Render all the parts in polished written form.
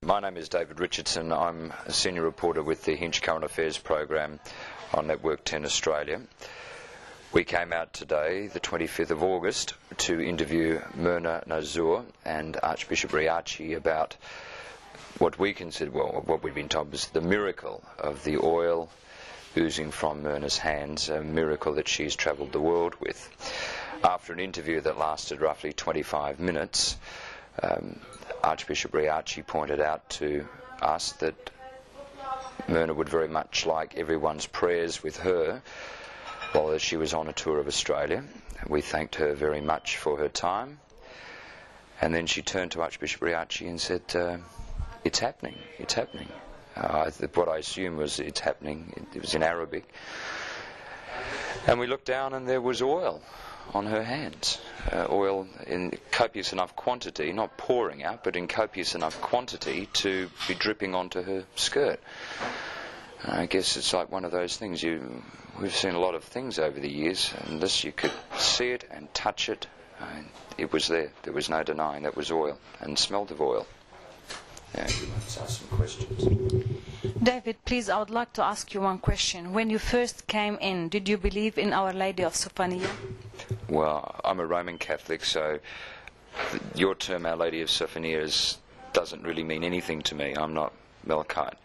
My name is David Richardson. I'm a senior reporter with the HINCH Current Affairs program on Network 10 Australia. We came out today, the 25th of August, to interview Myrna Nazur and Archbishop Riachi about what we consider, well, what we've been told was the miracle of the oil oozing from Myrna's hands, a miracle that she's travelled the world with. After an interview that lasted roughly 25 minutes, Archbishop Riachi pointed out to us that Myrna would very much like everyone's prayers with her while she was on a tour of Australia. We thanked her very much for her time, and then she turned to Archbishop Riachi and said, it's happening, it's happening. What I assume was it's happening, it was in Arabic. And we looked down and there was oil on her hands, oil in copious enough quantity, not pouring out, but in copious enough quantity to be dripping onto her skirt. I guess it's like one of those things, we've seen a lot of things over the years, unless you could see it and touch it, it was there was no denying that was oil, and smelled of oil. Yeah, let's ask some questions. David, please, I would like to ask you one question. When you first came in, did you believe in Our Lady of Soufanieh? Well, I'm a Roman Catholic, so your term, Our Lady of Soufanieh, doesn't really mean anything to me. I'm not Melkite.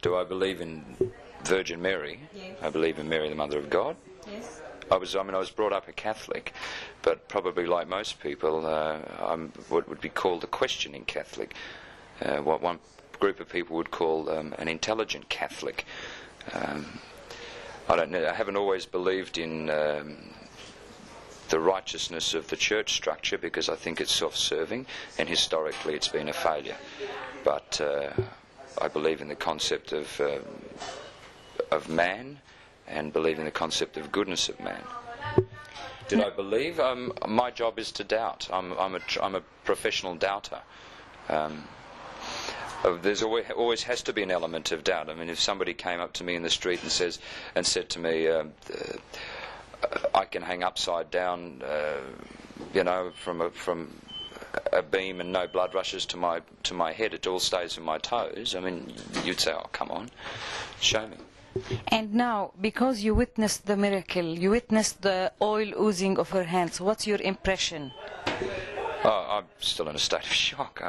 Do I believe in Virgin Mary? Yes. I believe in Mary, the Mother of God. Yes. I was brought up a Catholic, but probably like most people, I'm what would be called a questioning Catholic. What one group of people would call an intelligent Catholic. I don't know. I haven't always believed in the righteousness of the church structure because I think it's self-serving, and historically it's been a failure. But I believe in the concept of man, and believe in the concept of goodness of man. Did I believe? My job is to doubt. I'm a professional doubter. There's always has to be an element of doubt. I mean, if somebody came up to me in the street and said to me, I can hang upside down, from a beam and no blood rushes to my head, it all stays in my toes. I mean, you'd say, oh, come on, show me. And now, because you witnessed the miracle, you witnessed the oil oozing of her hands, what's your impression? Oh, I'm still in a state of shock.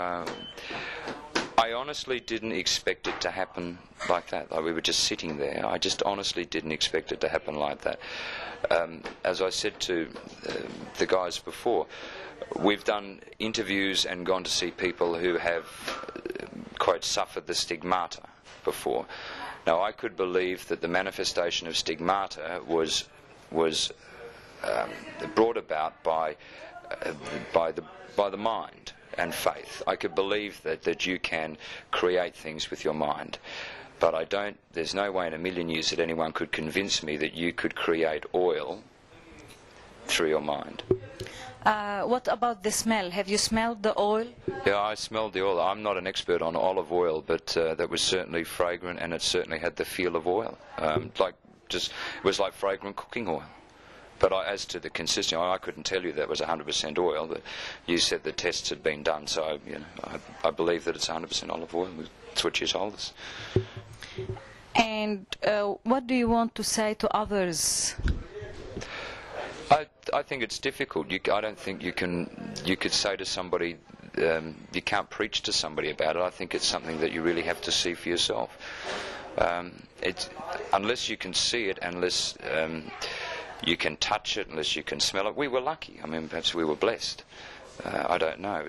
I honestly didn't expect it to happen like that. Like, we were just sitting there. I just honestly didn't expect it to happen like that. As I said to the guys before, we've done interviews and gone to see people who have, quote, suffered the stigmata before. Now, I could believe that the manifestation of stigmata was brought about by the mind and faith. I could believe that you can create things with your mind, but there's no way in a million years that anyone could convince me that you could create oil through your mind. What about the smell? Have you smelled the oil? Yeah, I smelled the oil. I'm not an expert on olive oil, but that was certainly fragrant, and it certainly had the feel of oil. It was like fragrant cooking oil. But as to the consistency, I couldn't tell you that was 100% oil. But you said the tests had been done, so I believe that it's 100% olive oil. That's what you told us. And what do you want to say to others? I think it's difficult. I don't think you could say to somebody, you can't preach to somebody about it. I think it's something that you really have to see for yourself. Unless you can see it, unless you can touch it, unless you can smell it. We were lucky. I mean, perhaps we were blessed. I don't know.